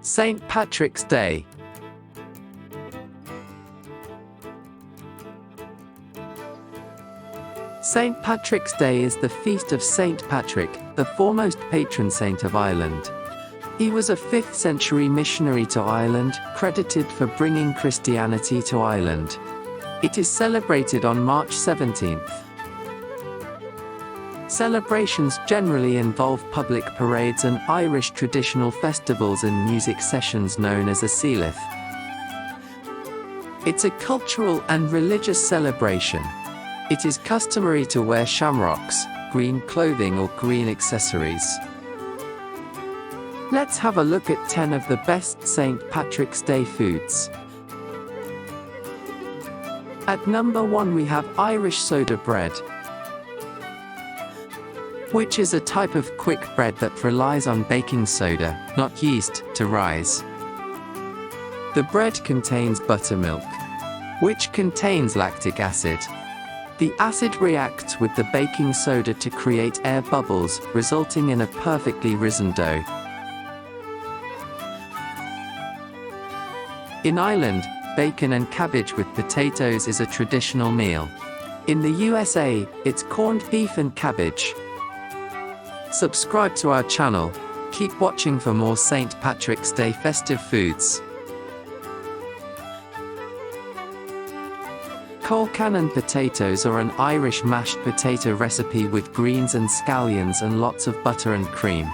St. Patrick's Day. St. Patrick's Day is the feast of St. Patrick, the foremost patron saint of Ireland. He was a 5th century missionary to Ireland, credited for bringing Christianity to Ireland. It is celebrated on March 17th. Celebrations generally involve public parades and Irish traditional festivals and music sessions known as a sealith. It's a cultural and religious celebration. It is customary to wear shamrocks, green clothing or green accessories. Let's have a look at 10 of the best St. Patrick's Day foods. At number 1 we have Irish soda bread, which is a type of quick bread that relies on baking soda, not yeast, to rise. The bread contains buttermilk, which contains lactic acid. The acid reacts with the baking soda to create air bubbles, resulting in a perfectly risen dough. In Ireland, bacon and cabbage with potatoes is a traditional meal. In the USA, it's corned beef and cabbage. Subscribe to our channel. Keep watching for more St. Patrick's Day festive foods. Colcan potatoes are an Irish mashed potato recipe with greens and scallions and lots of butter and cream.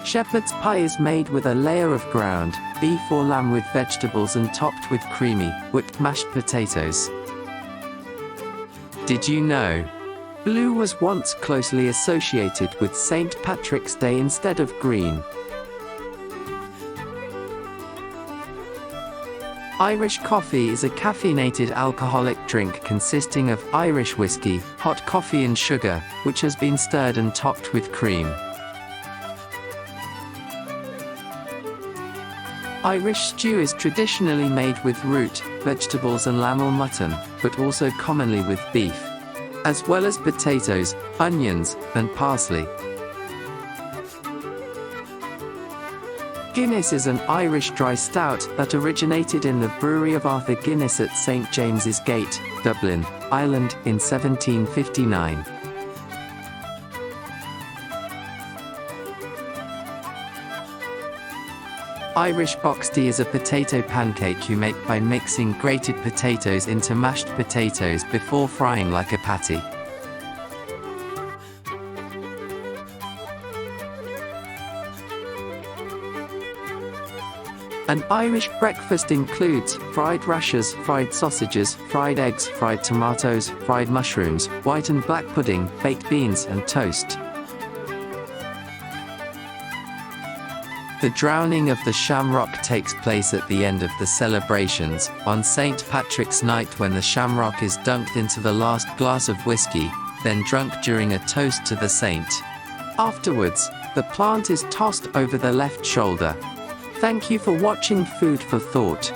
Shepherd's pie is made with a layer of ground beef or lamb with vegetables and topped with creamy, whipped mashed potatoes. Did you know? Blue was once closely associated with St. Patrick's Day instead of green. Irish coffee is a caffeinated alcoholic drink consisting of Irish whiskey, hot coffee and sugar, which has been stirred and topped with cream. Irish stew is traditionally made with root, vegetables and lamb or mutton, but also commonly with beef, as well as potatoes, onions, and parsley. Guinness is an Irish dry stout that originated in the brewery of Arthur Guinness at St. James's Gate, Dublin, Ireland, in 1759. Irish Boxty is a potato pancake you make by mixing grated potatoes into mashed potatoes before frying like a patty. An Irish breakfast includes fried rashers, fried sausages, fried eggs, fried tomatoes, fried mushrooms, white and black pudding, baked beans and toast. The drowning of the shamrock takes place at the end of the celebrations, on St. Patrick's night when the shamrock is dunked into the last glass of whiskey, then drunk during a toast to the saint. Afterwards, the plant is tossed over the left shoulder. Thank you for watching Food for Thought.